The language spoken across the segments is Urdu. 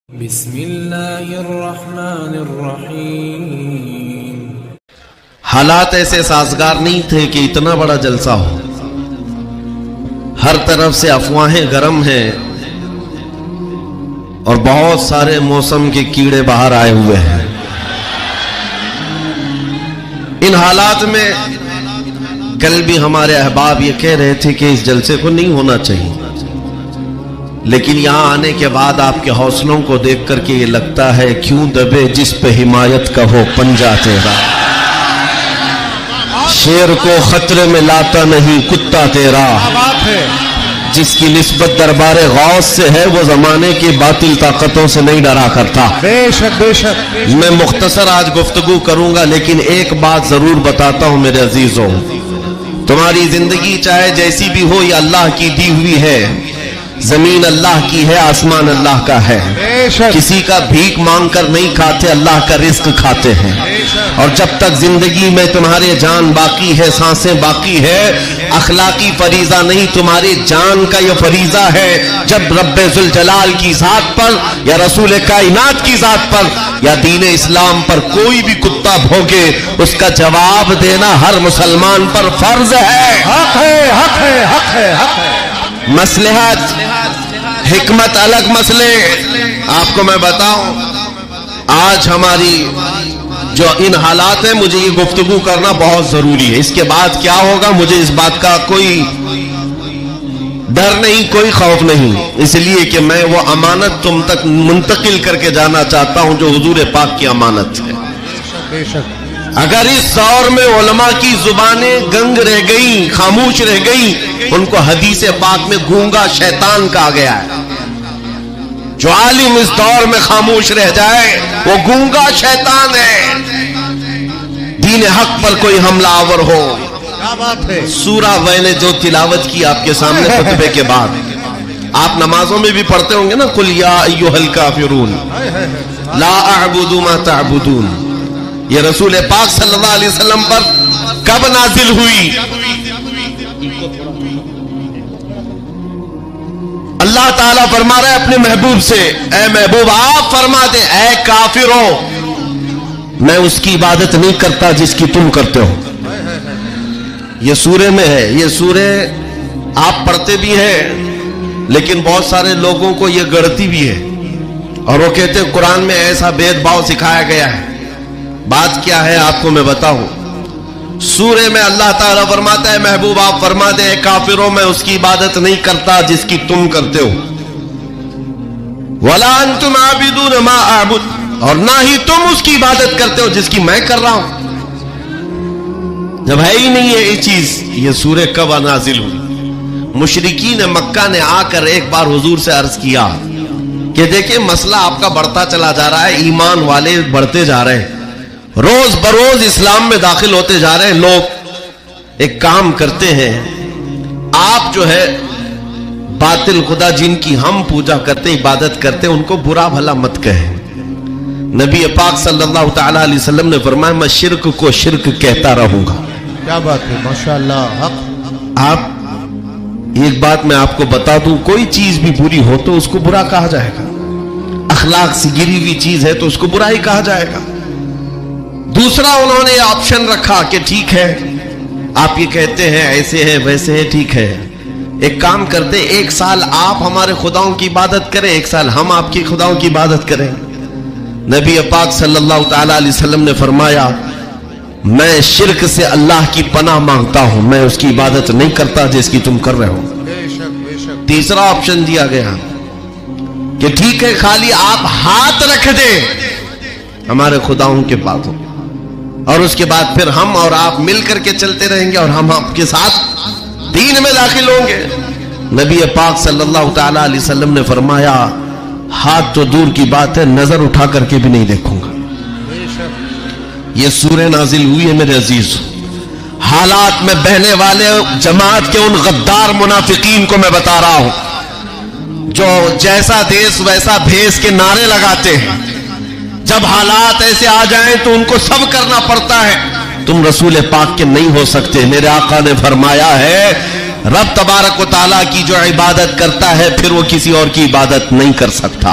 بسم اللہ الرحمن الرحیم۔ حالات ایسے سازگار نہیں تھے کہ اتنا بڑا جلسہ ہو۔ ہر طرف سے افواہیں گرم ہیں اور بہت سارے موسم کے کیڑے باہر آئے ہوئے ہیں۔ ان حالات میں کل بھی ہمارے احباب یہ کہہ رہے تھے کہ اس جلسے کو نہیں ہونا چاہیے، لیکن یہاں آنے کے بعد آپ کے حوصلوں کو دیکھ کر کے یہ لگتا ہے کیوں دبے جس پہ حمایت کا ہو پنجہ تیرا، شیر کو خطرے میں لاتا نہیں کتا تیرا، جس کی نسبت دربار غوث سے ہے وہ زمانے کی باطل طاقتوں سے نہیں ڈرا کرتا۔ بے شک بے شک۔ میں مختصر آج گفتگو کروں گا، لیکن ایک بات ضرور بتاتا ہوں میرے عزیزوں، تمہاری زندگی چاہے جیسی بھی ہو یہ اللہ کی دی ہوئی ہے۔ زمین اللہ کی ہے، آسمان اللہ کا ہے، کسی کا بھیک مانگ کر نہیں کھاتے، اللہ کا رزق کھاتے ہیں۔ اور جب تک زندگی میں تمہارے جان باقی ہے، سانسیں باقی ہے، اخلاقی فریضہ نہیں، تمہاری جان کا یہ فریضہ ہے، جب رب ذوالجلال کی ذات پر یا رسول کائنات کی ذات پر یا دین اسلام پر کوئی بھی کتا بھوگے، اس کا جواب دینا ہر مسلمان پر فرض ہے۔ حق ہے، حق ہے، حق ہے، حق ہے۔ مصلحت حکمت الگ مسئلے۔ آپ کو میں بتاؤں، آج ہماری جو ان حالات ہیں، مجھے یہ گفتگو کرنا بہت ضروری ہے۔ اس کے بعد کیا ہوگا مجھے اس بات کا کوئی ڈر نہیں، کوئی خوف نہیں، اس لیے کہ میں وہ امانت تم تک منتقل کر کے جانا چاہتا ہوں جو حضور پاک کی امانت ہے۔ بے شک۔ اگر اس دور میں علماء کی زبانیں گنگ رہ گئیں، خاموش رہ گئیں، ان کو حدیث پاک میں گونگا شیطان کہا گیا ہے۔ جو عالم اس دور میں خاموش رہ جائے وہ گونگا شیطان ہے۔ دین حق پر کوئی حملہ آور ہو، کیا بات ہے۔ سورہ میں نے جو تلاوت کی آپ کے سامنے خطبے کے بعد، آپ نمازوں میں بھی پڑھتے ہوں گے نا، قل یا ایھا الکافرون لا اعبد ما تعبدون، یہ رسول پاک صلی اللہ علیہ وسلم پر کب نازل ہوئی؟ اللہ تعالیٰ فرما رہا ہے اپنے محبوب سے، اے محبوب آپ فرما دیں اے کافروں، میں اس کی عبادت نہیں کرتا جس کی تم کرتے ہو۔ یہ سورے میں ہے، یہ سورے آپ پڑھتے بھی ہیں، لیکن بہت سارے لوگوں کو یہ گڑتی بھی ہے، اور وہ کہتے ہیں قرآن میں ایسا بھید بھاؤ سکھایا گیا ہے۔ بات کیا ہے آپ کو میں بتاؤں، سورے میں اللہ تعالیٰ فرماتا ہے محبوب آپ فرما دیں اے کافروں، میں اس کی عبادت نہیں کرتا جس کی تم کرتے ہو، وَلَا أَنْتُمْ عَابِدُونَ مَا أَعْبُدُ، اور نہ ہی تم اس کی عبادت کرتے ہو جس کی میں کر رہا ہوں۔ جب ہے ہی نہیں ہے یہ چیز، یہ سورہ کب نازل ہوئی؟ مشرکین مکہ نے آ کر ایک بار حضور سے عرض کیا کہ دیکھیں مسئلہ آپ کا بڑھتا چلا جا رہا ہے، ایمان والے بڑھتے جا رہے ہیں، روز بروز اسلام میں داخل ہوتے جا رہے ہیں لوگ، ایک کام کرتے ہیں، آپ جو ہے باطل خدا جن کی ہم پوجا کرتے عبادت کرتے ان کو برا بھلا مت کہیں۔ نبی پاک صلی اللہ تعالی علیہ وسلم نے فرمایا میں شرک کو شرک کہتا رہوں گا۔ کیا بات ہے، ماشاءاللہ، حق۔ آپ ایک بات میں آپ کو بتا دوں، کوئی چیز بھی بری ہو تو اس کو برا کہا جائے گا، اخلاق سے گری ہوئی چیز ہے تو اس کو برا ہی کہا جائے گا۔ دوسرا انہوں نے آپشن رکھا کہ ٹھیک ہے آپ یہ کہتے ہیں ایسے ہیں ویسے ہیں، ٹھیک ہے ایک کام کرتے، ایک سال آپ ہمارے خداؤں کی عبادت کریں، ایک سال ہم آپ کی خداؤں کی عبادت کریں۔ نبی پاک صلی اللہ تعالی علیہ وسلم نے فرمایا میں شرک سے اللہ کی پناہ مانگتا ہوں، میں اس کی عبادت نہیں کرتا جس کی تم کر رہے ہو۔ بے شک بے شک۔ تیسرا آپشن دیا گیا کہ ٹھیک ہے خالی آپ ہاتھ رکھ دیں ہمارے خداؤں کے پاس، اور اس کے بعد پھر ہم اور آپ مل کر کے چلتے رہیں گے اور ہم آپ کے ساتھ دین میں داخل ہوں گے۔ نبی پاک صلی اللہ تعالی علیہ وسلم نے فرمایا ہاتھ تو دور کی بات ہے، نظر اٹھا کر کے بھی نہیں دیکھوں گا۔ یہ سورہ نازل ہوئی ہے میرے عزیز، حالات میں بہنے والے جماعت کے ان غدار منافقین کو میں بتا رہا ہوں جو جیسا دیس ویسا بھیس کے نعرے لگاتے ہیں، جب حالات ایسے آ جائیں تو ان کو سب کرنا پڑتا ہے۔ تم رسول پاک کے نہیں ہو سکتے۔ میرے آقا نے فرمایا ہے رب تبارک و تعالیٰ کی جو عبادت کرتا ہے پھر وہ کسی اور کی عبادت نہیں کر سکتا۔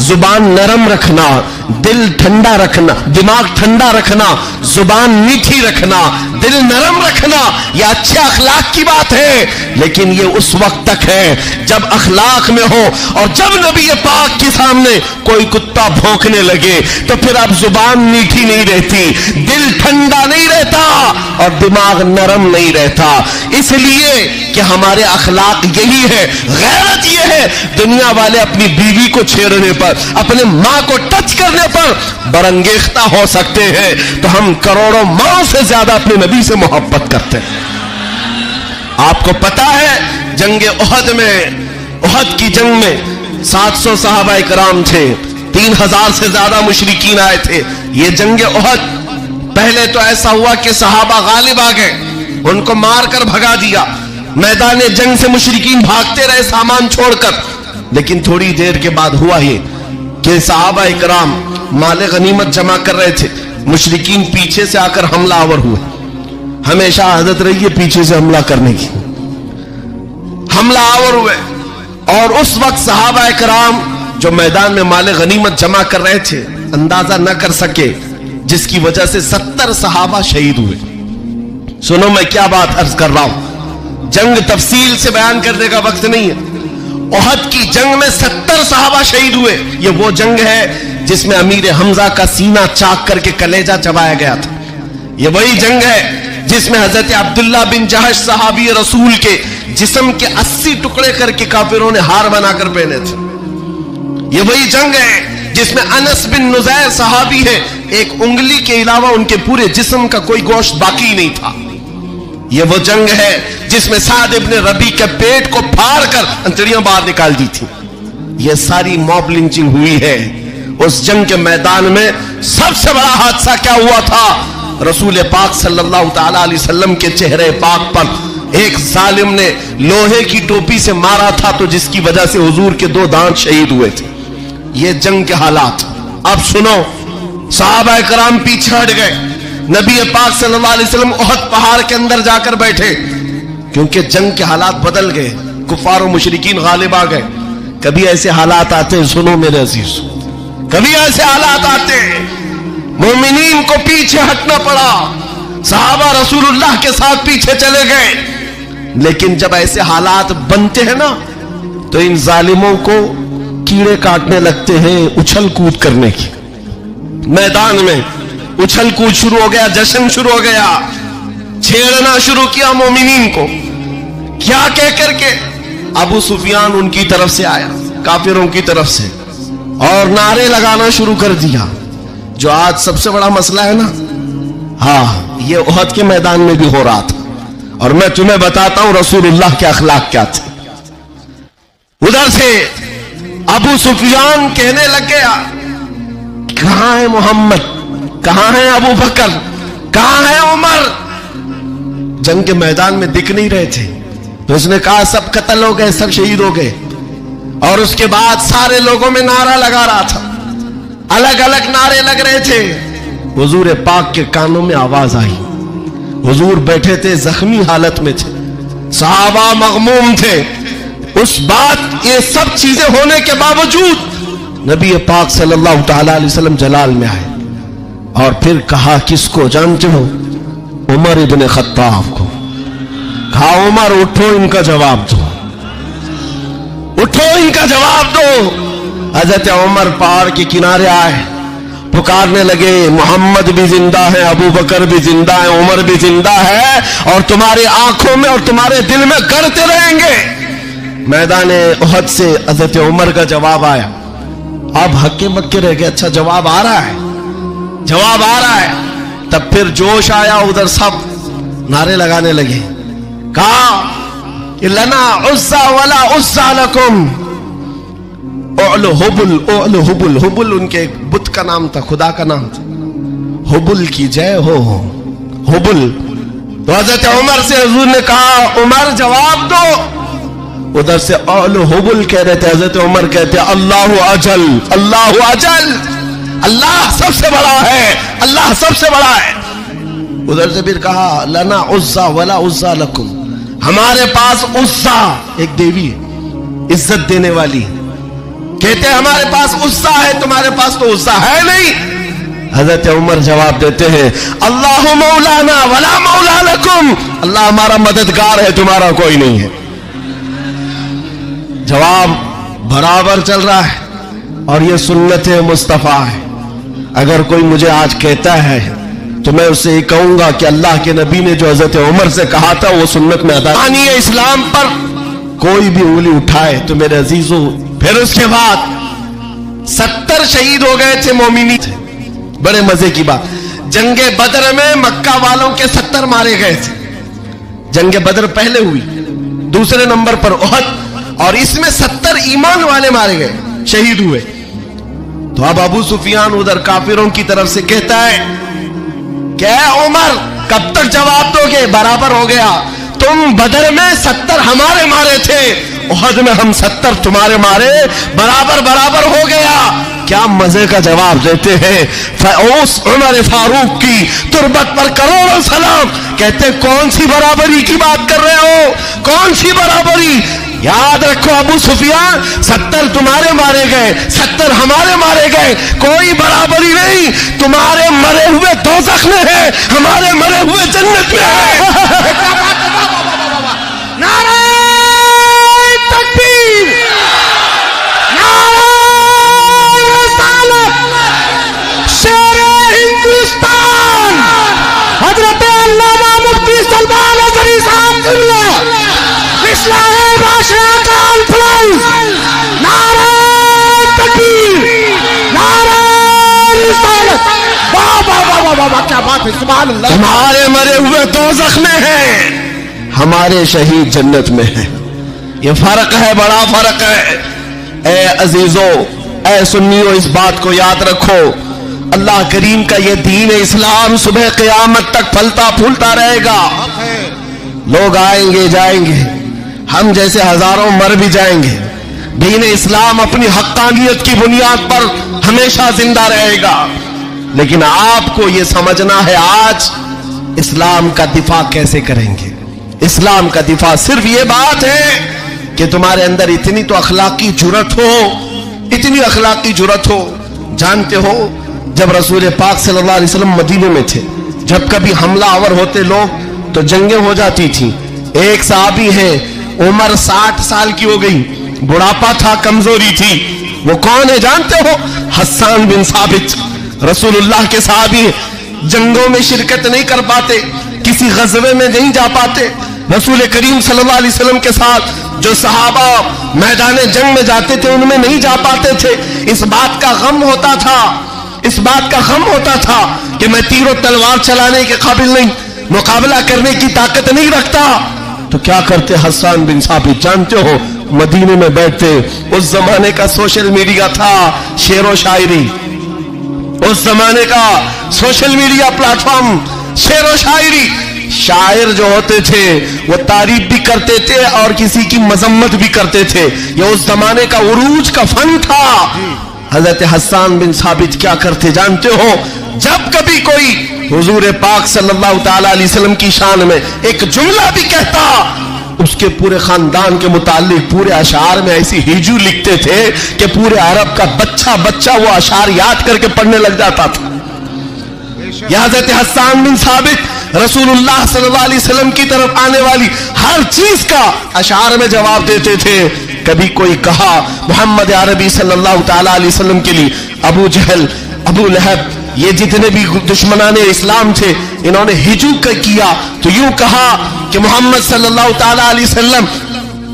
زبان نرم رکھنا، دل ٹھنڈا رکھنا، دماغ ٹھنڈا رکھنا، زبان میٹھی رکھنا، دل نرم رکھنا، یہ اچھے اخلاق کی بات ہے، لیکن یہ اس وقت تک ہے جب اخلاق میں ہو، اور جب نبی پاک کے سامنے کوئی کتا بھونکنے لگے تو پھر اب زبان میٹھی نہیں رہتی، دل ٹھنڈا نہیں رہتا اور دماغ نرم نہیں رہتا، اس لیے کہ ہمارے اخلاق یہی ہے۔ غیرت یہ ہے دنیا والے اپنی بیوی کو چھیڑنے پر، اپنے ماں کو ٹچ کرنے پر برانگیختہ ہو سکتے ہیں، تو ہم کروڑوں ماں سے زیادہ اپنے نبی سے محبت کرتے ہیں۔ آپ کو پتا ہے جنگ احد میں، احد کی جنگ میں 700 صحابہ کرام تھے، 3000 سے زیادہ مشرکین آئے تھے۔ یہ جنگ احد پہلے تو ایسا ہوا کہ صحابہ غالب آ گئے، ان کو مار کر بھگا دیا، میدان جنگ سے مشرکین بھاگتے رہے سامان چھوڑ کر، لیکن تھوڑی دیر کے بعد ہوا یہ کہ صحابہ اکرام مال غنیمت جمع کر رہے تھے، مشرکین پیچھے سے آ کر حملہ آور ہوئے۔ ہمیشہ عادت رہی ہے پیچھے سے حملہ کرنے کی، حملہ آور ہوئے، اور اس وقت صحابہ اکرام جو میدان میں مال غنیمت جمع کر رہے تھے اندازہ نہ کر سکے، جس کی وجہ سے 70 صحابہ شہید ہوئے۔ سنو میں کیا بات عرض کر رہا ہوں، جنگ تفصیل سے بیان کرنے کا وقت نہیں ہے۔ احد کی جنگ میں 70 صحابہ شہید ہوئے۔ یہ وہ جنگ ہے جس میں امیر حمزہ کا سینہ چاک کر کے کلیجہ چبایا گیا تھا۔ یہ وہی جنگ ہے جس میں حضرت عبداللہ بن جہش صحابی رسول کے جسم کے 80 ٹکڑے کر کے کافروں نے ہار بنا کر پہنے تھے۔ یہ وہی جنگ ہے جس میں انس بن نزیر صحابی ہے، ایک انگلی کے علاوہ ان کے پورے جسم کا کوئی گوشت باقی نہیں تھا۔ یہ وہ جنگ ہے جس میں سعد ابن ربیع کے پیٹ کو پھاڑ کر انتڑیاں باہر نکال دی تھی۔ یہ ساری موب لنچنگ ہوئی ہے۔ اس جنگ کے میدان میں سب سے بڑا حادثہ کیا ہوا تھا؟ رسول پاک صلی اللہ تعالی علیہ وسلم کے چہرے پاک پر ایک ظالم نے لوہے کی ٹوپی سے مارا تھا، تو جس کی وجہ سے حضور کے 2 دانت شہید ہوئے تھے۔ یہ جنگ کے حالات۔ اب سنو، صحابہ کرام پیچھے ہٹ گئے، نبی پاک صلی اللہ علیہ وسلم احد پہاڑ کے اندر جا کر بیٹھے، کیونکہ جنگ کے حالات بدل گئے، کفار و مشرکین غالب آ گئے۔ کبھی ایسے حالات آتے ہیں، سنو میرے عزیز، کبھی ایسے حالات آتے ہیں مومنین کو پیچھے ہٹنا پڑا، صحابہ رسول اللہ کے ساتھ پیچھے چلے گئے، لیکن جب ایسے حالات بنتے ہیں نا تو ان ظالموں کو کیڑے کاٹنے لگتے ہیں اچھل کود کرنے کی۔ میدان میں اچھل کود شروع ہو گیا، جشن شروع ہو گیا، چھیڑنا شروع کیا مومنین کو، کیا کہہ کر کے ابو سفیان ان کی طرف سے آیا، کافروں کی طرف سے، اور نعرے لگانا شروع کر دیا، جو آج سب سے بڑا مسئلہ ہے نا۔ ہاں، یہ احد کے میدان میں بھی ہو رہا تھا، اور میں تمہیں بتاتا ہوں رسول اللہ کے اخلاق کیا تھے۔ ادھر سے ابو سفیان کہنے لگ گیا، کہاں ہے محمد، کہاں ہے ابو بکر، کہاں ہے عمر؟ جنگ کے میدان میں دکھ نہیں رہے تھے، تو اس نے کہا سب قتل ہو گئے، سب شہید ہو گئے۔ اور اس کے بعد سارے لوگوں میں نعرہ لگا رہا تھا، الگ الگ نعرے لگ رہے تھے۔ حضور پاک کے کانوں میں آواز آئی، حضور بیٹھے تھے، زخمی حالت میں تھے، صحابہ مغموم تھے۔ اس بات، یہ سب چیزیں ہونے کے باوجود نبی پاک صلی اللہ تعالی علیہ وسلم جلال میں آئے، اور پھر کہا کس کو جانتے ہو؟ عمر ابن خطاب کو۔ کہا عمر اٹھو، ان کا جواب دو، اٹھو ان کا جواب دو۔ حضرت عمر پہاڑ کے کنارے آئے، پکارنے لگے، محمد بھی زندہ ہے، ابو بکر بھی زندہ ہے، عمر بھی زندہ ہے، اور تمہاری آنکھوں میں اور تمہارے دل میں گڑتے رہیں گے۔ میدان احد سے حضرت عمر کا جواب آیا۔ اب ہکے مکے رہ گئے، اچھا جواب آ رہا ہے، جواب آ رہا ہے۔ تب پھر جوش آیا، ادھر سب نعرے لگانے لگے، کہا لنا عزا ولا عزا لکم، اعلو حبل، اعلو حبل۔ حبل ان کے بت کا نام تھا، خدا کا نام تھا، حبل کی جے ہو، حبل۔ تو حضرت عمر سے حضور نے کہا عمر جواب دو۔ ادھر سے اعلو حبل کہہ رہے تھے، حضرت عمر کہتے اللہ اجل، اللہ اجل، اللہ سب سے بڑا ہے، اللہ سب سے بڑا ہے۔ ادھر سے پھر کہا لنا عزا ولا عزا لکم، ہمارے پاس عزا ایک دیوی ہے، عزت دینے والی، کہتے ہمارے پاس عزا ہے، تمہارے پاس تو عزا ہے نہیں۔ حضرت عمر جواب دیتے ہیں اللہ مولانا ولا مولا لکم، اللہ ہمارا مددگار ہے، تمہارا کوئی نہیں ہے۔ جواب برابر چل رہا ہے اور یہ سنت مصطفیٰ ہے۔ اگر کوئی مجھے آج کہتا ہے تو میں اسے یہ کہوں گا کہ اللہ کے نبی نے جو حضرت عمر سے کہا تھا وہ سنت میں ادا ہے۔ اسلام پر کوئی بھی انگلی اٹھائے تو میرے عزیزوں، پھر اس کے بعد 70 شہید ہو گئے تھے مومنین تھے۔ بڑے مزے کی بات، جنگ بدر میں مکہ والوں کے 70 مارے گئے تھے۔ جنگ بدر پہلے ہوئی، دوسرے نمبر پر احد، اور اس میں 70 ایمان والے مارے گئے، شہید ہوئے۔ تو اب ابو سفیان ادھر کافروں کی طرف سے کہتا ہے کہ اے عمر کب تک جواب دو گے؟ برابر ہو گیا، تم بدر میں 70 ہمارے مارے تھے، احد میں ہم 70 تمہارے مارے، برابر برابر ہو گیا۔ کیا مزے کا جواب دیتے ہیں، فاوس عمر فاروق کی تربت پر کروڑوں سلام۔ کہتے کون سی برابری کی بات کر رہے ہو، کون سی برابری؟ یاد رکھو ابو سفیان، 70 تمہارے مارے گئے، 70 ہمارے مارے گئے، کوئی برابری نہیں۔ تمہارے مرے ہوئے دوزخ میں ہے، ہمارے مرے ہوئے جنت میں ہے۔ نعرہ تکبیر، نعرہ رسالت، شیر ہندوستان حضرت علامہ مفتی سلمان اظہری صاحب قبلہ، اصلاح معاشرہ کانفرنس، نعرہ تکبیر، نعرہ رسالت۔ واہ واہ واہ واہ واہ، کیا بات ہے، سبحان اللہ۔ ہمارے مرے ہوئے دوزخ میں ہیں، ہمارے شہید جنت میں ہیں۔ یہ فرق ہے، بڑا فرق ہے۔ اے عزیزو، اے سنیو، اس بات کو یاد رکھو، اللہ کریم کا یہ دین اسلام صبح قیامت تک پھلتا پھولتا رہے گا۔ لوگ آئیں گے جائیں گے، ہم جیسے ہزاروں مر بھی جائیں گے، دین اسلام اپنی حقانیت کی بنیاد پر ہمیشہ زندہ رہے گا۔ لیکن آپ کو یہ سمجھنا ہے آج اسلام کا دفاع کیسے کریں گے۔ اسلام کا دفاع صرف یہ بات ہے کہ تمہارے اندر اتنی تو اخلاقی جرأت ہو، اتنی اخلاقی جرأت ہو۔ جانتے ہو جب رسول پاک صلی اللہ علیہ وسلم مدینے میں تھے، جب کبھی حملہ آور ہوتے لوگ تو جنگیں ہو جاتی تھیں۔ ایک صحابی ہے، عمر 60 سال کی ہو گئی، بڑھاپا تھا، کمزوری تھی، وہ کون ہے جانتے ہو؟ حسان بن ثابت، رسول اللہ کے صحابی، جنگوں میں شرکت نہیں کر پاتے، کسی غزوے میں نہیں جا پاتے۔ رسول کریم صلی اللہ علیہ وسلم کے ساتھ جو صحابہ میدان جنگ میں جاتے تھے ان میں نہیں جا پاتے تھے۔ اس بات کا غم ہوتا تھا، اس بات کا غم ہوتا تھا کہ میں تیر و تلوار چلانے کے قابل نہیں، مقابلہ کرنے کی طاقت نہیں رکھتا۔ تو کیا کرتے حسان بن ثابت جانتے ہو؟ مدینے میں بیٹھتے، اس زمانے کا سوشل میڈیا تھا، شعر و شاعری، اس زمانے کا سوشل میڈیا پلیٹ فارم، شعر و شاعری۔ شاعر جو ہوتے تھے وہ تعریف بھی کرتے تھے اور کسی کی مذمت بھی کرتے تھے، یہ اس زمانے کا عروج کا فن تھا۔ حضرت حسان بن ثابت کیا کرتے جانتے ہو؟ جب کبھی کوئی حضور پاک صلی اللہ تعالی علیہ وسلم کی شان میں ایک جملہ بھی کہتا، اس کے پورے خاندان کے متعلق پورے اشعار میں ایسی ہجو لکھتے تھے کہ پورے عرب کا بچہ بچہ وہ اشعار یاد کر کے پڑھنے لگ جاتا تھا۔ یہ حضرت حسان بن ثابت رسول اللہ صلی اللہ علیہ وسلم کی طرف آنے والی ہر چیز کا اشعار میں جواب دیتے تھے۔ کبھی کوئی کہا محمد عربی صلی اللہ تعالی علیہ وسلم کے لیے ابو جہل، ابو لہب، یہ جتنے بھی دشمنان اسلام تھے انہوں نے ہجو کیا تو یوں کہا کہ محمد صلی اللہ تعالی علیہ وسلم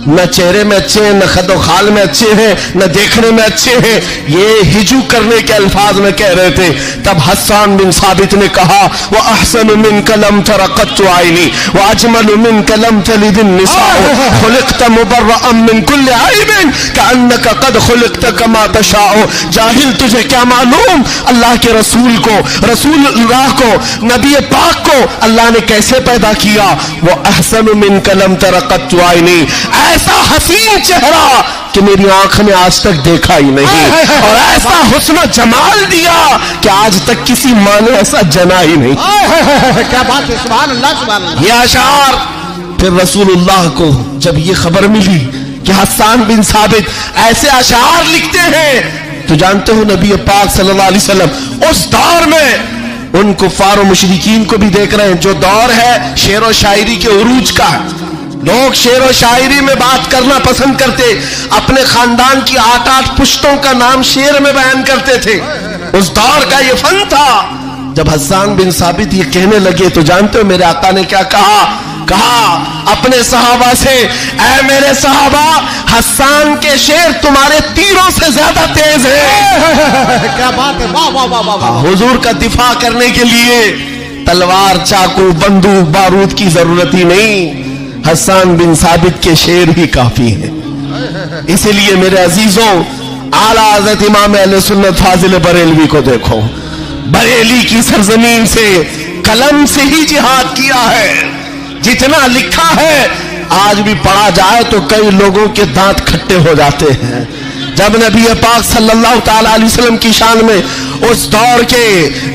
نہ چہرے میں اچھے ہیں، نہ خد و خال میں اچھے ہیں، نہ دیکھنے میں اچھے ہیں، یہ ہجو کرنے کے الفاظ میں کہہ رہے تھے۔ تب حسان بن ثابت نے کہا وَأَحْسَنُ مِنْكَ لَمْ تَرَ قَطُّ عَيْنِي وَأَجْمَلُ مِنْكَ لَمْ تَلِدِ النِّسَاءُ خُلِقْتَ مُبَرَّأً مِنْ كُلِّ عَيْبٍ كَأَنَّكَ قَدْ خُلِقْتَ كَمَا تَشَاءُ۔ جاہل تجھے کیا معلوم اللہ کے رسول کو، رسول اللہ کو، نبی پاک کو اللہ نے کیسے پیدا کیا؟ وَأَحْسَنُ مِنْكَ لَمْ تَرَ قَطُّ عَيْنِي، ایسا حسین چہرہ کہ میری آنکھ نے آج تک دیکھا ہی نہیں، اور ایسا حسن و جمال دیا کہ آج تک کسی ماں نے ایسا جنا ہی نہیں۔ کیا بات ہے، سبحان اللہ سبحان اللہ۔ یہ اشعار پھر رسول اللہ کو جب یہ خبر ملی کہ حسان بن ثابت ایسے اشعار لکھتے ہیں. تو جانتے ہو نبی پاک صلی اللہ علیہ وسلم اس دور میں ان کفار و مشرکین کو بھی دیکھ رہے ہیں. جو دور ہے شعر و شاعری کے عروج کا، لوگ شعر و شاعری میں بات کرنا پسند کرتے، اپنے خاندان کی 8 پشتوں کا نام شعر میں بیان کرتے تھے. اس دور کا یہ فن تھا. جب حسان بن ثابت یہ کہنے لگے تو جانتے ہو میرے آقا نے کیا کہا؟ اپنے صحابہ سے، اے میرے صحابہ، حسان کے شعر تمہارے تیروں سے زیادہ تیز ہیں. کیا بات ہے، واہ واہ واہ واہ. حضور کا دفاع کرنے کے لیے تلوار، چاقو، بندوق، بارود کی ضرورت ہی نہیں، حسان بن ثابت کے شعر ہی کافی ہیں. اسی لیے میرے عزیزوں، اعلیٰ حضرت امام اہل سنت فاضل بریلوی کو دیکھو، بریلی کی سرزمین سے قلم سے ہی جہاد کیا ہے. جتنا لکھا ہے آج بھی پڑھا جائے تو کئی لوگوں کے دانت کھٹے ہو جاتے ہیں. جب نبی پاک صلی اللہ تعالی علیہ وسلم کی شان میں اس دور کے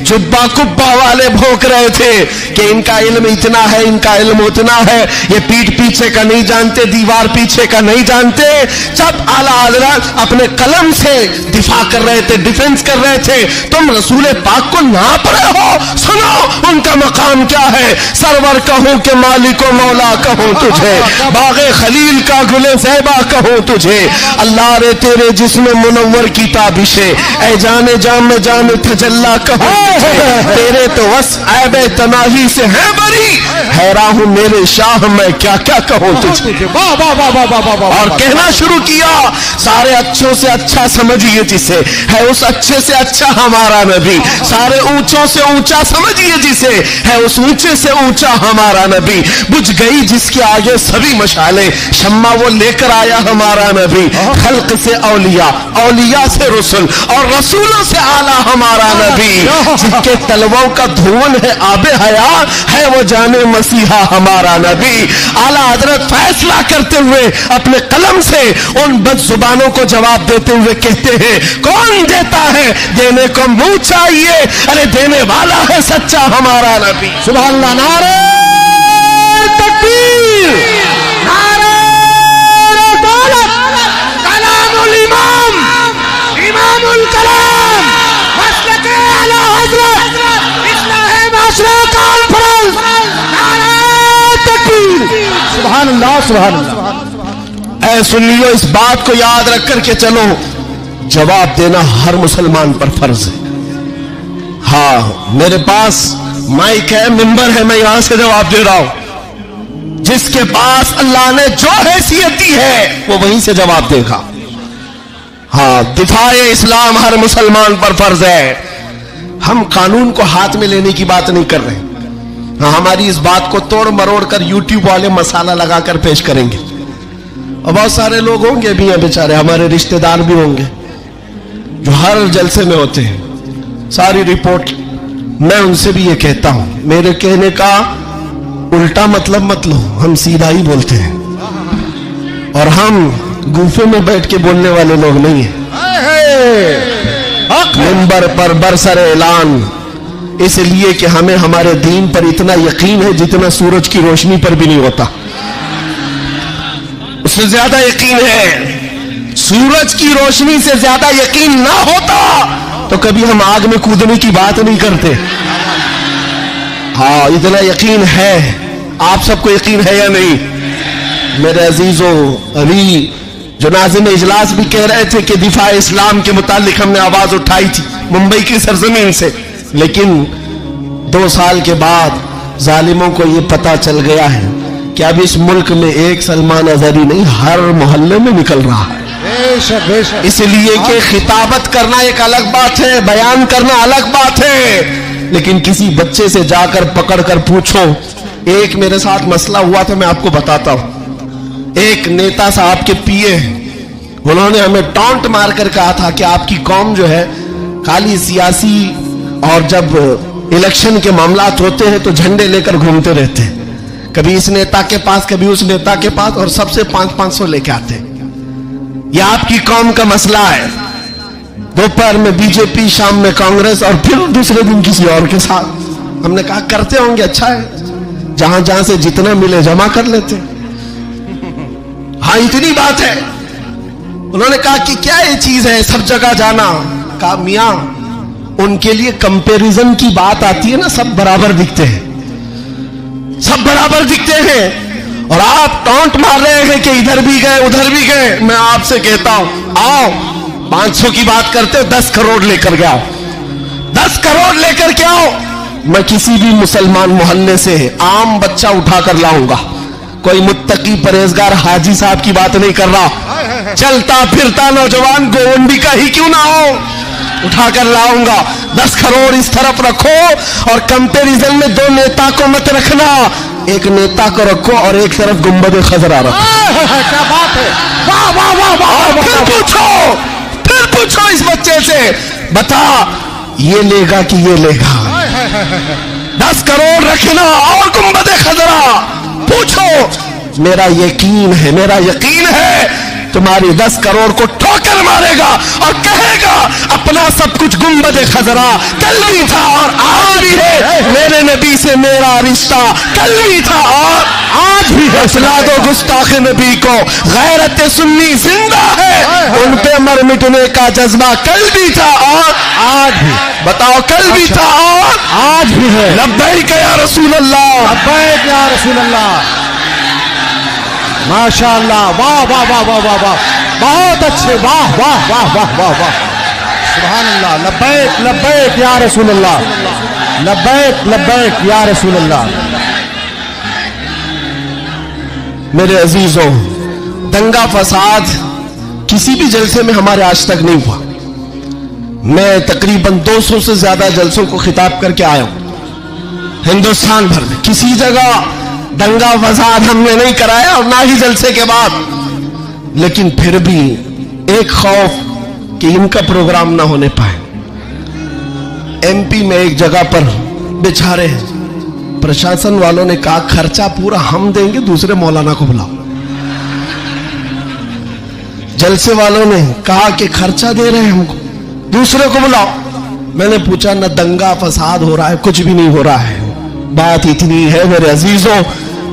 جبا کبا والے بھونک رہے تھے کہ ان کا علم اتنا ہے، ان کا علم اتنا ہے، یہ پیٹ پیچھے کا نہیں جانتے، دیوار پیچھے کا نہیں جانتے. جب اعلیٰ حضرت اپنے قلم سے دفاع کر رہے تھے، ڈیفنس کر رہے تھے، تم رسول پاک کو ناپ رہے ہو. سنو ان کا مقام کیا ہے. سرور کہوں کہ مالک و مولا کہوں تجھے، باغ خلیل کا گل زیبا کہوں تجھے، اللہ رے تیرے جسم منور کی تابشے، اے جانے جام میں جان تجلا کہوں تجھے، تیرے تو وصف عیب تناہی سے ہے بری، حیران ہوں میرے شاہ میں کیا کیا کہوں تجھے. اور کہنا شروع کیا، سارے اچھوں سے اچھا سمجھیے جسے، ہے اس اچھے سے اچھا ہمارا نبی. سارے اونچوں سے اونچا سمجھیے جسے، ہے اس اونچے سے اونچا ہمارا نبی. بجھ گئی جس کے آگے سبھی مشالیں، شمع وہ لے کر آیا ہمارا نبی. خلق سے اولیاء، اولیاء سے رسول، اور رسولوں سے اعلیٰ ہمارا نبی. جن کے تلووں کا دھون ہے آب حیات، ہے وہ جانے مسیحا ہمارا نبی. اعلیٰ حضرت فیصلہ کرتے ہوئے اپنے قلم سے ان بد زبانوں کو جواب دیتے ہوئے کہتے ہیں، کون دیتا ہے دینے کو منہ چاہیے، ارے دینے والا ہے سچا ہمارا نبی. سبحان اللہ. نعرہ تکبیر، نعرہ رسالت، کلام الامام، امام الکلام، مسلک اعلیٰ حضرت، اصلاح معاشرہ کانفرنس. نعرہ تکبیر. سبحان اللہ، سبحان اللہ. اے سنیو، اس بات کو یاد رکھ کر کے چلو، جواب دینا ہر مسلمان پر فرض ہے. ہاں میرے پاس مائک ہے، ممبر ہے، میں یہاں سے جواب دے رہا ہوں. جس کے پاس اللہ نے جو حیثیت دی ہے وہ وہیں سے جواب دے گا. ہاں دفاع اسلام ہر مسلمان پر فرض ہے. ہم قانون کو ہاتھ میں لینے کی بات نہیں کر رہے. ہاں ہماری اس بات کو توڑ مروڑ کر یوٹیوب والے مسالہ لگا کر پیش کریں گے، اور بہت سارے لوگ ہوں گے بھی ہیں بیچارے، ہمارے رشتہ دار بھی ہوں گے جو ہر جلسے میں ہوتے ہیں، ساری رپورٹ. میں ان سے بھی یہ کہتا ہوں، میرے کہنے کا الٹا مطلب مت لو، ہم سیدھا ہی بولتے ہیں، اور ہم گوفے میں بیٹھ کے بولنے والے لوگ نہیں ہیں. منبر پر برسر اعلان، اس لیے کہ ہمیں ہمارے دین پر اتنا یقین ہے جتنا سورج کی روشنی پر بھی نہیں ہوتا. اس سے زیادہ یقین ہے. سورج کی روشنی سے زیادہ یقین نہ ہوتا تو کبھی ہم آگ میں کودنے کی بات نہیں کرتے. ہاں اتنا یقین ہے. آپ سب کو یقین ہے یا نہیں؟ میرے عزیزوں، ابھی جو ناظم اجلاس بھی کہہ رہے تھے کہ دفاع اسلام کے متعلق ہم نے آواز اٹھائی تھی ممبئی کی سرزمین سے، لیکن 2 سال کے بعد ظالموں کو یہ پتا چل گیا ہے کہ اب اس ملک میں ایک سلمان اظہری نہیں، ہر محلے میں نکل رہا ہے. اس لیے کہ خطابت کرنا ایک الگ بات ہے، بیان کرنا الگ بات ہے، لیکن کسی بچے سے جا کر پکڑ کر پوچھو. ایک میرے ساتھ مسئلہ ہوا تھا، میں آپ کو بتاتا ہوں. ایک نیتا صاحب کے پیے، انہوں نے ہمیں ٹانٹ مار کر کہا تھا کہ آپ کی قوم جو ہے خالی سیاسی، اور جب الیکشن کے معاملات ہوتے ہیں تو جھنڈے لے کر گھومتے رہتے ہیں، کبھی اس نیتا کے پاس کبھی اس نیتا کے پاس، اور سب سے 500 لے کے آتے. یہ آپ کی قوم کا مسئلہ ہے. دوپہر میں بی جے پی، شام میں کانگریس، اور پھر دوسرے دن کسی اور کے ساتھ. ہم نے کہا کرتے ہوں گے، اچھا ہے، جہاں جہاں سے جتنا ملے جمع کر لیتے. ہاں اتنی بات ہے. انہوں نے کہا کہ کیا یہ چیز ہے سب جگہ جانا؟ کہا میاں ان کے لیے کمپیریزن کی بات آتی ہے نا، سب برابر دکھتے ہیں، سب برابر دکھتے ہیں، اور آپ ٹونٹ مار رہے ہیں کہ ادھر بھی گئے ادھر بھی گئے. میں آپ سے کہتا ہوں آؤ 500 کی بات کرتے ہو، 10 کروڑ لے کر کے آؤ، 10 کروڑ لے کر کے آؤ. میں کسی بھی مسلمان محلے سے عام بچہ اٹھا کر لاؤں گا، کوئی متقی پرہیزگار حاجی صاحب کی بات نہیں کر رہا، چلتا پھرتا نوجوان گونڈی کا ہی کیوں نہ ہو اٹھا کر لاؤں گا. 10 کروڑ اس طرف رکھو، اور کمپیریزن میں 2 نیتا کو مت رکھنا، ایک نیتا کو رکھو اور ایک طرف گنبد خضرا رکھو. کیا بات ہے، واہ واہ واہ واہ. پھر پوچھو اس بچے سے، بتا یہ لے گا کہ یہ لے گا؟ 10 کروڑ رکھنا اور گنبد خضرا، پوچھو. میرا یقین ہے تمہاری 10 کروڑ کو ٹھوکر مارے گا اور کہے گا اپنا سب کچھ گنبد خضرا کل بھی تھا اور آج بھی ہے، میرے نبی سے میرا رشتہ کل بھی تھا اور آج بھی ہے. اسلام و گستاخ نبی کو غیرت سنی زندہ ہے، ان پہ مر مٹنے کا جذبہ کل بھی تھا اور آج بھی. بتاؤ کل بھی تھا اور آج بھی ہے. لبیک یا رسول اللہ، لبیک یا رسول اللہ. ماشاء اللہ، واہ واہ واہ واہ واہ واہ، بہت اچھے، واہ واہ واہ واہ واہ واہ، سبحان اللہ. لبیک لبیک یا رسول اللہ، لبیک لبیک یا رسول اللہ. میرے عزیزوں، دنگا فساد کسی بھی جلسے میں ہمارے آج تک نہیں ہوا. میں تقریباً 200 سے زیادہ جلسوں کو خطاب کر کے آیا ہوں ہندوستان بھر میں، کسی جگہ دنگا فساد ہم نے نہیں کرایا اور نہ ہی جلسے کے بعد. لیکن پھر بھی ایک خوف کہ ان کا پروگرام نہ ہونے پائے. ایم پی میں ایک جگہ پر بیچارے پرشاسن والوں نے کہا خرچہ پورا ہم دیں گے، دوسرے مولانا کو بلاؤ. جلسے والوں نے کہا کہ خرچہ دے رہے ہیں ہم کو، دوسرے کو بلاؤ. میں نے پوچھا نہ دنگا فساد ہو رہا ہے، کچھ بھی نہیں ہو رہا ہے. بات اتنی ہے میرے عزیزوں،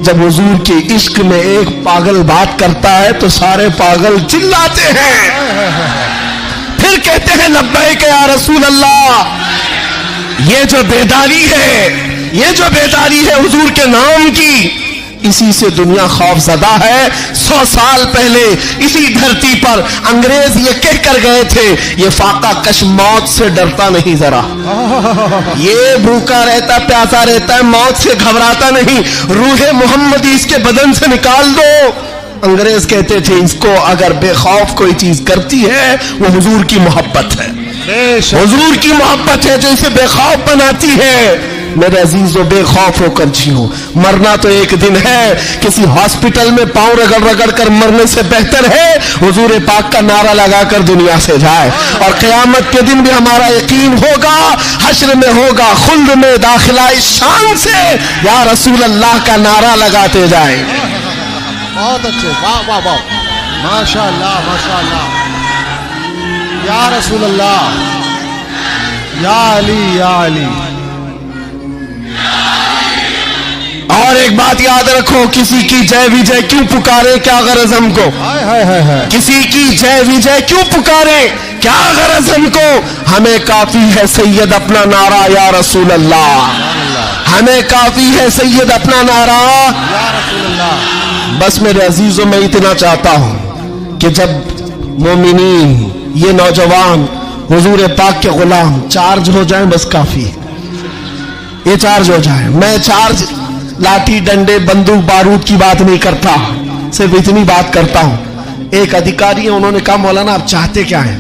جب حضور کے عشق میں ایک پاگل بات کرتا ہے تو سارے پاگل چلاتے ہیں، پھر کہتے ہیں لبیک یا رسول اللہ. یہ جو بیداری ہے حضور کے نام کی، اسی سے دنیا خوف زدہ ہے. 100 سال پہلے اسی دھرتی پر انگریز یہ کہہ کر گئے تھے یہ فاقہ کش موت سے ڈرتا نہیں، ذرا یہ بھوکا رہتا پیاسا رہتا ہے، موت سے گھبراتا نہیں، روح محمدی اس کے بدن سے نکال دو. انگریز کہتے تھے اس کو اگر بے خوف کوئی چیز کرتی ہے وہ حضور کی محبت ہے، حضور کی محبت ہے جو اسے بے خوف بناتی ہے. میرے عزیزو بے خوف ہو کر جیو، مرنا تو ایک دن ہے. کسی ہاسپٹل میں پاؤں رگڑ رگڑ کر مرنے سے بہتر ہے حضور پاک کا نعرہ لگا کر دنیا سے جائے. اور قیامت کے دن بھی ہمارا یقین ہوگا، حشر میں ہوگا خلد میں داخلہ اس شان سے یا رسول اللہ کا نعرہ لگاتے جائیں. بہت اچھے، واہ واہ واہ، ماشاء اللہ ماشاء اللہ. یا رسول اللہ، یا علی یا علی. اور ایک بات یاد رکھو، کسی کی جے وجے کیوں پکارے، کیا غرض ہم کو؟ کسی کی جے وجے کیوں پکارے، کیا غرض ہم کو؟ ہمیں کافی ہے سید اپنا نعرہ یا رسول اللہ، ہمیں کافی ہے سید اپنا نعرہ یا رسول اللہ. بس میرے عزیزوں میں اتنا چاہتا ہوں کہ جب مومنین یہ نوجوان حضور پاک کے غلام چارج ہو جائیں، بس کافی یہ چارج ہو جائیں. میں چارج لاٹھی ڈنڈے بندوق بارود کی بات نہیں کرتا، صرف اتنی بات کرتا ہوں. ایک ادھیکاری ہے، انہوں نے کہا مولانا آپ چاہتے کیا ہیں؟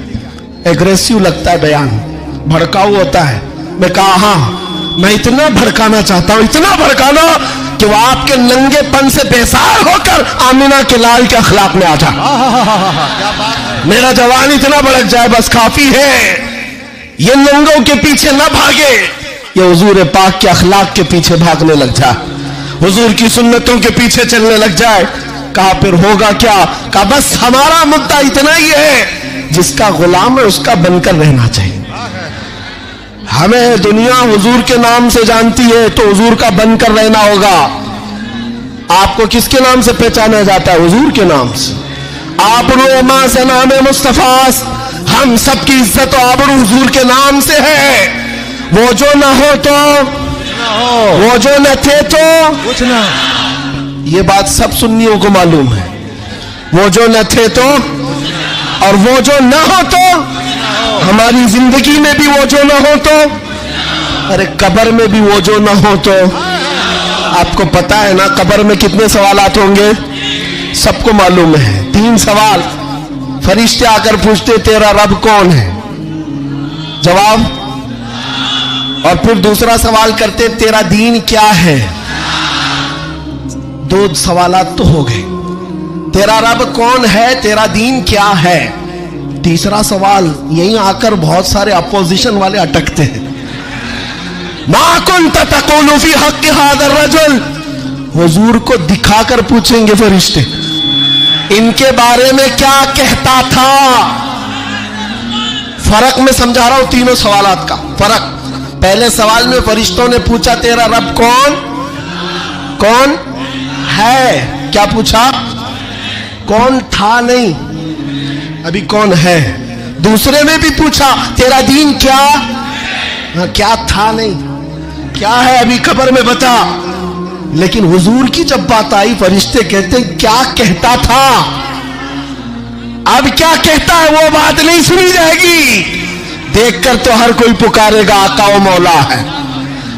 ایگریسیو لگتا ہے بیان، بھڑکاؤ ہوتا ہے. میں کہا ہاں میں اتنا بھڑکانا چاہتا ہوں، اتنا بھڑکانا کہ وہ آپ کے ننگے پن سے بیزار ہو کر آمینہ کے لال کے اخلاق میں آ جائے. میرا جوان اتنا بھڑک جائے، بس کافی ہے. یہ ننگوں کے پیچھے نہ بھاگے، یہ حضور پاک کے اخلاق کے پیچھے بھاگنے لگ جائے، حضور کی سنتوں کے پیچھے چلنے لگ جائے. کہا پھر ہوگا کیا؟ کہا بس ہمارا مدعا اتنا ہی ہے، جس کا غلام ہے اس کا بن کر رہنا چاہیے. ہمیں دنیا حضور کے نام سے جانتی ہے تو حضور کا بن کر رہنا ہوگا. آپ کو کس کے نام سے پہچانا جاتا ہے؟ حضور کے نام سے. آبرو ماں سے نام مصطفیٰ، ہم سب کی عزت و آبرو حضور کے نام سے ہے. وہ جو نہ ہو تو، وہ جو نہ تھے تو کچھ نہ. یہ بات سب سنیوں کو معلوم ہے. وہ جو نہ تھے تو اور وہ جو نہ ہو تو. ہماری زندگی میں بھی وہ جو نہ ہو تو، ارے قبر میں بھی وہ جو نہ ہو تو. آپ کو پتا ہے نا قبر میں کتنے سوالات ہوں گے؟ سب کو معلوم ہے. 3 سوال. فرشتے آ کر پوچھتے تیرا رب کون ہے؟ جواب. اور پھر دوسرا سوال کرتے تیرا دین کیا ہے؟ 2 سوالات تو ہو گئے. تیرا رب کون ہے، تیرا دین کیا ہے. تیسرا سوال یہیں آ کر بہت سارے اپوزیشن والے اٹکتے ہیں. ما کنت تقول فی حق ھذا الرجل. حضور کو دکھا کر پوچھیں گے فرشتے ان کے بارے میں کیا کہتا تھا. فرق میں سمجھا رہا ہوں تینوں سوالات کا فرق. پہلے سوال میں فرشتوں نے پوچھا تیرا رب کون ہے. کیا پوچھا؟ کون تھا نہیں، ابھی کون ہے. دوسرے میں بھی پوچھا تیرا دین کیا تھا نہیں، کیا ہے ابھی قبر میں بتا. لیکن حضور کی جب بات آئی فرشتے کہتے کیا کہتا تھا. اب کیا کہتا ہے وہ بات نہیں سنی جائے گی. دیکھ کر تو ہر کوئی پکارے گا آقا و مولا ہے.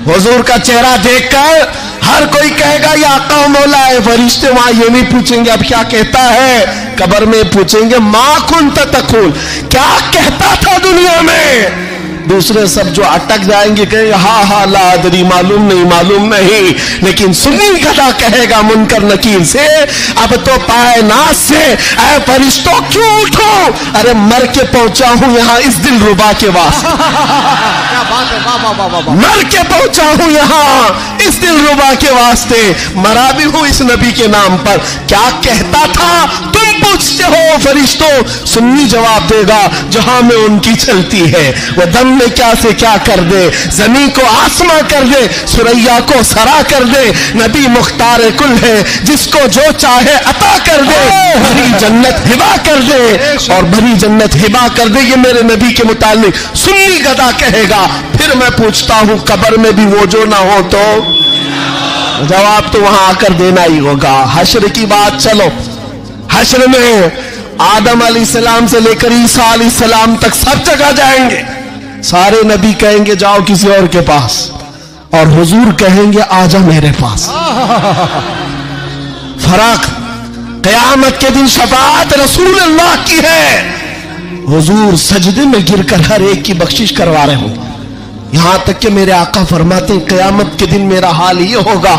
حضور کا چہرہ دیکھ کر ہر کوئی کہے گا یہ آقا و مولا ہے. فرشتے وہاں یہ نہیں پوچھیں گے اب کیا کہتا ہے، قبر میں پوچھیں گے ما کنت تقول، کیا کہتا تھا دنیا میں. دوسرے سب جو اٹک جائیں گے کہیں ہاں لا ادری، معلوم نہیں. لیکن سنی گدھا کہے گا منکر نکیر سے اب تو پائے ناز سے اے فرشتوں کیوں اٹھو، ارے مر کے پہنچا ہوں یہاں اس دل ربا کے واسطے. کیا بات ہے، واہ واہ واہ واہ. مر کے پہنچا ہوں یہاں اس دل ربا کے واسطے، مرا بھی ہوں اس نبی کے نام پر. کیا کہتا تھا تم پوچھتے ہو فرشتوں. سنی جواب دے گا جہاں میں ان کی چلتی ہے وہ دم میں کیا سے کیا کر دے، زمین کو آسماں کر دے، سریا کو سرا کر دے. نبی مختار کل ہے جس کو جو چاہے عطا کر دے. بھری جنت ہبا کر دے اور بھری جنت ہبا کر دے. یہ میرے نبی کے متعلق سنی گدا کہے گا. پھر میں پوچھتا ہوں قبر میں بھی وہ جو نہ ہو تو. جواب تو وہاں آ کر دینا ہی ہوگا. حشر کی بات چلو. حشر میں آدم علیہ السلام سے لے کر عیسیٰ علیہ السلام تک سب جگہ جائیں گے. سارے نبی کہیں گے جاؤ کسی اور کے پاس، اور حضور کہیں گے آجا میرے پاس. فرق قیامت کے دن شفاعت رسول اللہ کی ہے. حضور سجدے میں گر کر ہر ایک کی بخشش کروا رہے ہوں. یہاں تک کہ میرے آقا فرماتے ہیں قیامت کے دن میرا حال یہ ہوگا،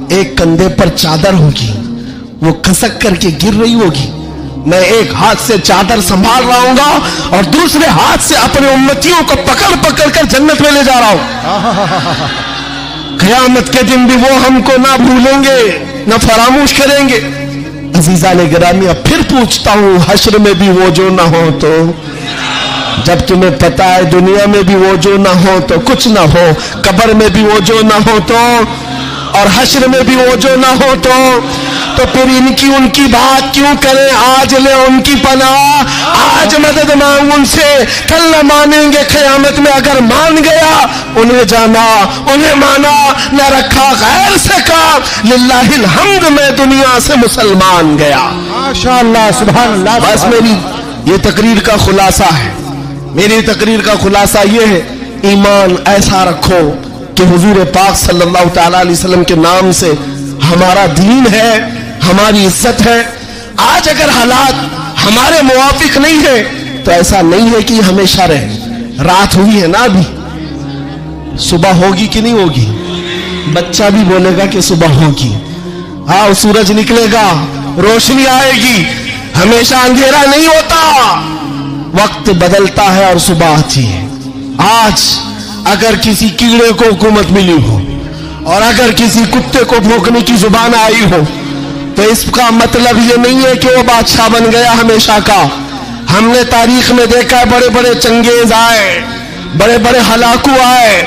ایک کندھے پر چادر ہوگی وہ کھسک کر کے گر رہی ہوگی، میں ایک ہاتھ سے چادر سنبھال رہا ہوں گا اور دوسرے ہاتھ سے اپنے امتیوں کو پکڑ کر جنت میں لے جا رہا ہوں. قیامت کے دن بھی وہ ہم کو نہ بھولیں گے نہ فراموش کریں گے. عزیزان گرامی اب پھر پوچھتا ہوں حشر میں بھی وہ جو نہ ہو تو. جب تمہیں پتا ہے دنیا میں بھی وہ جو نہ ہو تو کچھ نہ ہو، قبر میں بھی وہ جو نہ ہو تو اور حشر میں بھی وہ جو نہ ہو تو پھر ان کی بات کیوں کریں. آج لے ان کی پناہ، آج مدد مانگ ان سے، کل نہ مانیں گے قیامت میں. اگر مان گیا انہیں جانا، انہیں مانا، نہ رکھا غیر سے کام. للہ الحمد میں دنیا سے مسلمان گیا. ماشاءاللہ سبحان اللہ. بس میری یہ تقریر کا خلاصہ ہے. میری تقریر کا خلاصہ یہ ہے ایمان ایسا رکھو کہ حضور پاک صلی اللہ تعالی علیہ وسلم کے نام سے ہمارا دین ہے، ہماری عزت ہے. آج اگر حالات ہمارے موافق نہیں ہے تو ایسا نہیں ہے کہ ہمیشہ رہے. رات ہوئی ہے نا، ابھی صبح ہوگی کہ نہیں ہوگی. بچہ بھی بولے گا کہ صبح ہوگی. ہاں سورج نکلے گا، روشنی آئے گی. ہمیشہ اندھیرا نہیں ہوتا، وقت بدلتا ہے اور صبح آتی ہے. آج اگر کسی کیڑے کو حکومت ملی ہو اور اگر کسی کتے کو بھونکنے کی زبان آئی ہو تو اس کا مطلب یہ نہیں ہے کہ وہ بادشاہ بن گیا ہمیشہ کا. ہم نے تاریخ میں دیکھا بڑے بڑے چنگیز آئے، بڑے بڑے ہلاکو آئے،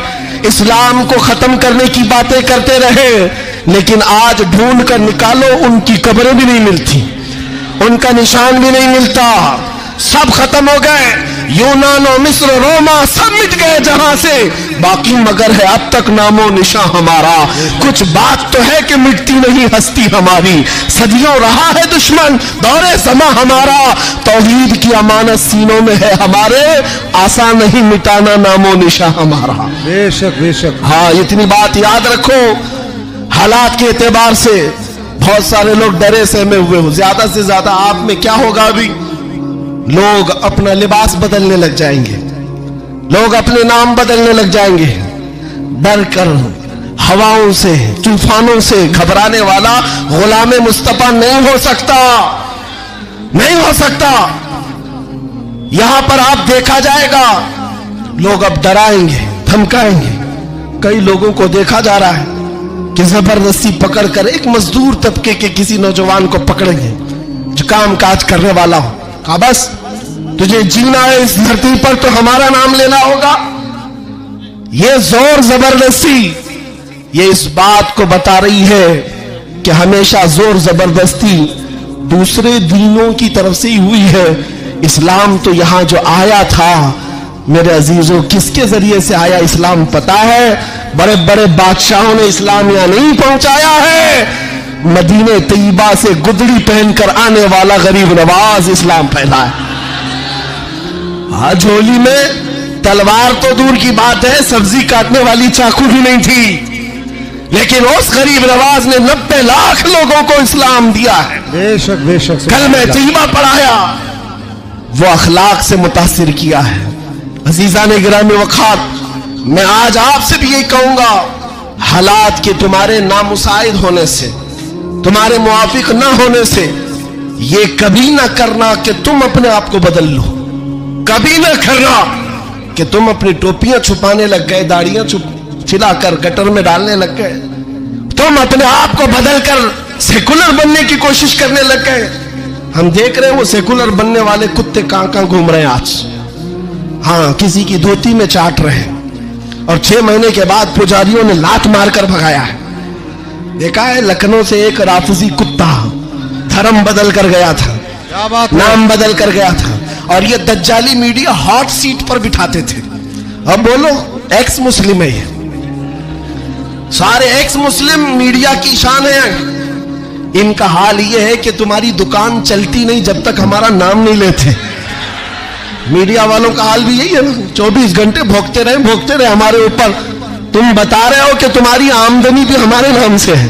اسلام کو ختم کرنے کی باتیں کرتے رہے، لیکن آج ڈھونڈ کر نکالو ان کی قبریں بھی نہیں ملتی، ان کا نشان بھی نہیں ملتا، سب ختم ہو گئے، یونان و مصر روما سب مٹ گئے جہاں سے، باقی مگر ہے اب تک نام و نشاں ہمارا، کچھ بات تو ہے کہ مٹتی نہیں ہستی ہماری، صدیوں رہا ہے دشمن دور زماں ہمارا، توحید کی امانت سینوں میں ہے ہمارے، آسان نہیں مٹانا نام و نشاں ہمارا۔ بے شک بے شک۔ ہاں اتنی بات یاد رکھو، حالات کے اعتبار سے بہت سارے لوگ ڈرے سہمے ہوئے ہو، زیادہ سے زیادہ آپ میں کیا ہوگا، ابھی لوگ اپنا لباس بدلنے لگ جائیں گے، لوگ اپنے نام بدلنے لگ جائیں گے، ڈر کر ہواؤں سے طوفانوں سے گھبرانے والا غلام مصطفیٰ نہیں ہو سکتا، نہیں ہو سکتا۔ یہاں پر آپ دیکھا جائے گا لوگ اب ڈرائیں گے دھمکائیں گے، کئی لوگوں کو دیکھا جا رہا ہے کہ زبردستی پکڑ کر ایک مزدور طبقے کے کسی نوجوان کو پکڑیں گے جو کام کاج کرنے والا ہو، کہا بس تجھے جینا ہے اس دھرتی پر تو ہمارا نام لینا ہوگا۔ یہ زور زبردستی یہ اس بات کو بتا رہی ہے کہ ہمیشہ زور زبردستی دوسرے دینوں کی طرف سے ہی ہوئی ہے، اسلام تو یہاں جو آیا تھا میرے عزیزوں کس کے ذریعے سے آیا اسلام پتا ہے؟ بڑے بڑے بادشاہوں نے اسلام یہاں نہیں پہنچایا ہے، مدینہ طیبہ سے گدڑی پہن کر آنے والا غریب نواز اسلام پھیلا ہے۔ ہاں جھولی میں تلوار تو دور کی بات ہے، سبزی کاٹنے والی چاقو بھی نہیں تھی، لیکن اس غریب نواز نے 90 لاکھ لوگوں کو اسلام دیا ہے، بے شک بے شک، کلمہ طیبہ پڑھایا، وہ اخلاق سے متاثر کیا ہے۔ عزیزان گرامی وقار، میں آج آپ سے بھی یہی کہوں گا، حالات کے تمہارے نامساعد ہونے سے، تمہارے موافق نہ ہونے سے یہ کبھی نہ کرنا کہ تم اپنے آپ کو بدل لو، کبھی نہ کرنا کہ تم اپنی ٹوپیاں چھپانے لگ گئے، داڑیاں چھلا کر گٹر میں ڈالنے لگ گئے، تم اپنے آپ کو بدل کر سیکولر بننے کی کوشش کرنے لگ گئے۔ ہم دیکھ رہے ہیں وہ سیکولر بننے والے کتے کہاں گھوم رہے ہیں آج، ہاں کسی کی دھوتی میں چاٹ رہے ہیں، اور 6 مہینے کے بعد پجاریوں نے لات مار کر بھگایا ہے۔ دیکھا ہے لکھنؤ سے ایک رافضی کتا دھرم بدل کر گیا تھا، کیا بات، نام بدل کر گیا تھا، اور یہ دجالی میڈیا ہاٹ سیٹ پر بٹھاتے تھے۔ اب بولو ایکس مسلم ہے، یہ سارے ایکس مسلم میڈیا کی شان ہے، ان کا حال یہ ہے کہ تمہاری دکان چلتی نہیں جب تک ہمارا نام نہیں لیتے۔ میڈیا والوں کا حال بھی یہی ہے نا، 24 گھنٹے بھوکتے رہے ہمارے اوپر، تم بتا رہے ہو کہ تمہاری آمدنی بھی ہمارے نام سے ہے،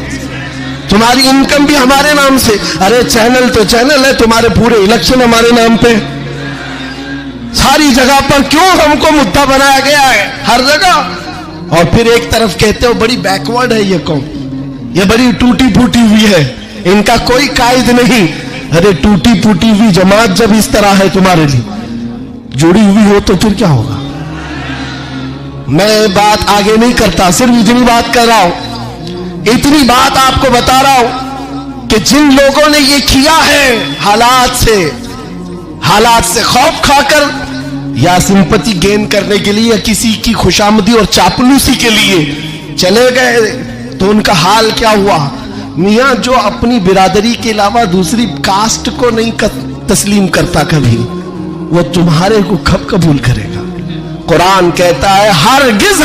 تمہاری انکم بھی ہمارے نام سے، ارے چینل تو چینل ہے، تمہارے پورے الیکشن ہمارے نام پہ، ساری جگہ پر کیوں ہم کو مدعا بنایا گیا ہے ہر جگہ، اور پھر ایک طرف کہتے ہو بڑی بیکورڈ ہے یہ قوم، یہ بڑی ٹوٹی پھوٹی ہوئی ہے، ان کا کوئی قائد نہیں۔ ارے ٹوٹی پھوٹی ہوئی جماعت جب اس طرح ہے تمہارے لیے جڑی ہوئی ہو تو پھر کیا ہوگا؟ میں بات آگے نہیں کرتا، صرف اتنی بات کر رہا ہوں، اتنی بات آپ کو بتا رہا ہوں کہ جن لوگوں نے یہ کیا ہے حالات سے خوف کھا کر یا سمپتی گین کرنے کے لیے یا کسی کی خوشامدی اور چاپلوسی کے لیے چلے گئے، تو ان کا حال کیا ہوا؟ میاں جو اپنی برادری کے علاوہ دوسری کاسٹ کو نہیں تسلیم کرتا کبھی، وہ تمہارے کو کب قبول کرے گا؟ قرآن کہتا ہے ہرگز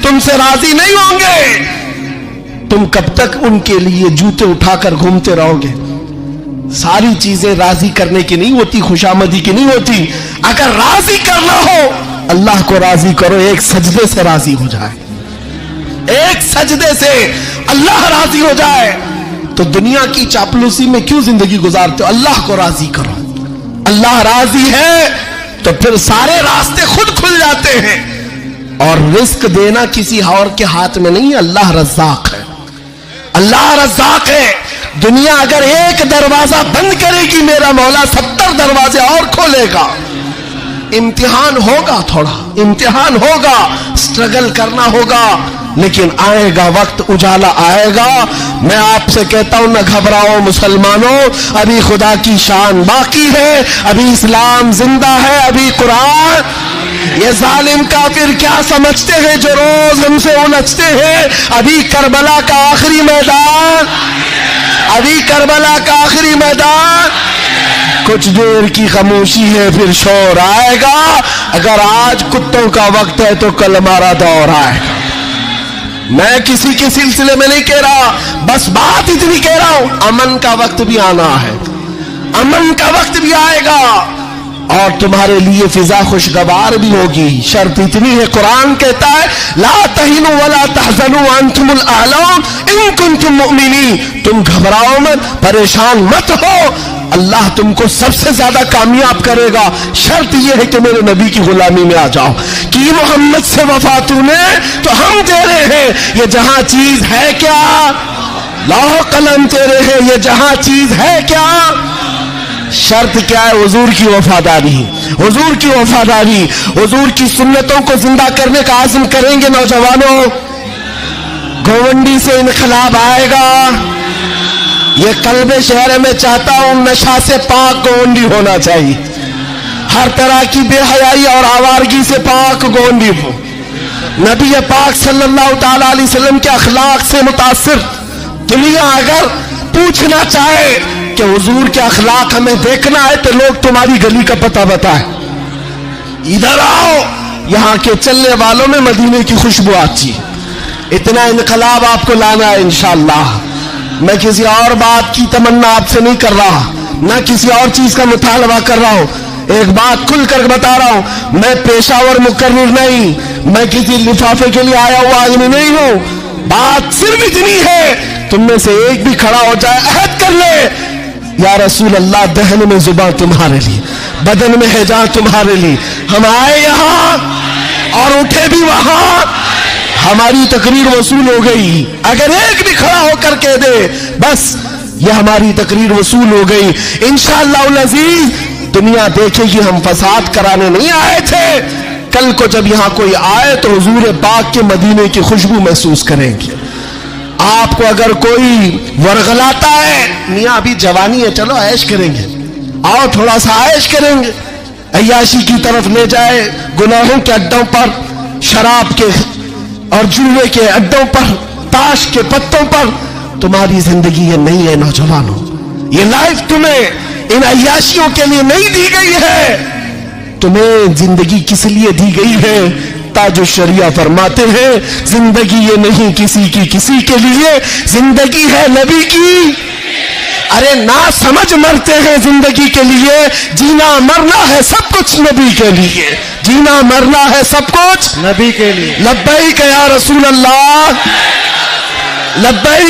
تم سے راضی نہیں ہوں گے، تم کب تک ان کے لیے جوتے اٹھا کر گھومتے رہو گے؟ ساری چیزیں راضی کرنے کی نہیں ہوتی، خوشامدی کی نہیں ہوتی، اگر راضی کرنا ہو اللہ کو راضی کرو، ایک سجدے سے راضی ہو جائے، ایک سجدے سے اللہ راضی ہو جائے، تو دنیا کی چاپلوسی میں کیوں زندگی گزارتے ہو؟ اللہ کو راضی کرو، اللہ راضی ہے تو پھر سارے راستے خود کھل جاتے ہیں، اور رزق دینا کسی اور کے ہاتھ میں نہیں ہے، اللہ رزاق ہے، اللہ رزاق ہے۔ دنیا اگر ایک دروازہ بند کرے گی میرا مولا 70 دروازے اور کھولے گا۔ امتحان ہوگا، تھوڑا امتحان ہوگا، سٹرگل کرنا ہوگا، لیکن آئے گا وقت، اجالا آئے گا۔ میں آپ سے کہتا ہوں نہ گھبراؤ مسلمانوں، ابھی خدا کی شان باقی ہے، ابھی اسلام زندہ ہے، ابھی قرآن یہ ظالم کافر کیا سمجھتے ہیں جو روز ہم سے الجھتے ہیں؟ ابھی کربلا کا آخری میدان، ابھی کربلا کا آخری میدان، کچھ دیر کی خاموشی ہے پھر شور آئے گا. اگر آج کتوں کا وقت ہے تو کل ہمارا دور آئے گا. میں کسی کے سلسلے میں نہیں کہہ رہا، بس بات اتنی کہہ رہا ہوں، امن کا وقت بھی آنا ہے، امن کا وقت بھی آئے گا اور تمہارے لیے فضا خوشگوار بھی ہوگی. شرط اتنی ہے، قرآن کہتا ہے لا تہنوا ولا تحزنوا وانتم الاعلون ان کنتم مؤمنین. تم گھبراؤ مت، پریشان مت ہو، اللہ تم کو سب سے زیادہ کامیاب کرے گا. شرط یہ ہے کہ میرے نبی کی غلامی میں آ جاؤ. کہ محمد سے وفا تو نے تو ہم دے رہے ہیں. یہ جہاں چیز ہے کیا، لوح قلم تیرے ہیں، یہ جہاں چیز ہے کیا. شرط کیا ہے؟ حضور کی وفاداری، حضور کی وفاداری. حضور کی سنتوں کو زندہ کرنے کا عزم کریں گے نوجوانوں. گونڈی سے انقلاب آئے گا. یہ قلب شہر میں چاہتا ہوں نشہ سے پاک گونڈی ہونا چاہیے، ہر طرح کی بے حیائی اور آوارگی سے پاک گونڈی ہو. نبی پاک صلی اللہ تعالی علیہ وسلم کے اخلاق سے متاثر دنیا اگر پوچھنا چاہے کہ حضور کے اخلاق ہمیں دیکھنا ہے تو لوگ تمہاری گلی کا پتہ بتائیں. ادھر آؤ، یہاں کے چلنے والوں میں مدینے کی خوشبو آتی. اتنا انقلاب آپ کو لانا ہے انشاءاللہ. میں کسی اور بات کی تمنا آپ سے نہیں کر رہا، نہ کسی اور چیز کا مطالبہ کر رہا ہوں. ایک بات کھل کر بتا رہا ہوں، میں پیشہ ور مقرر نہیں، میں کسی لفافے کے لیے آیا ہوا آدمی نہیں ہوں. بات صرف اتنی ہے، تم میں سے ایک بھی کھڑا ہو جائے عہد کر لے یا رسول اللہ دہن میں زباں تمہارے لیے، بدن میں ہے جان تمہارے لیے. ہم آئے یہاں اور اٹھے بھی وہاں، ہماری تقریر وصول ہو گئی. اگر ایک بھی کھڑا ہو کر کہہ دے بس یہ ہماری تقریر وصول ہو گئی. انشاءاللہ العزیز دنیا دیکھے گی ہم فساد کرانے نہیں آئے تھے. کل کو جب یہاں کوئی آئے تو حضور پاک کے مدینے کی خوشبو محسوس کریں گے. آپ کو اگر کوئی ورغلاتا ہے، میاں ابھی جوانی ہے چلو عیش کریں گے، آؤ تھوڑا سا عیش کریں گے، عیاشی کی طرف لے جائے، گناہوں کے اڈوں پر، شراب کے اور جوئے کے اڈوں پر، تاش کے پتوں پر، تمہاری زندگی یہ نہیں ہے نوجوانوں. یہ لائف تمہیں ان عیاشیوں کے لیے نہیں دی گئی ہے. تمہیں زندگی کس لیے دی گئی ہے؟ تاج الشریعہ فرماتے ہیں زندگی یہ نہیں کسی کی کسی کے لیے، زندگی ہے نبی کی. ارے نہ سمجھ مرتے ہیں زندگی کے لیے، جینا مرنا ہے سب کچھ نبی کے لیے، جینا مرنا ہے سب کچھ نبی کے لیے. لبیک یا رسول اللہ، لبیک.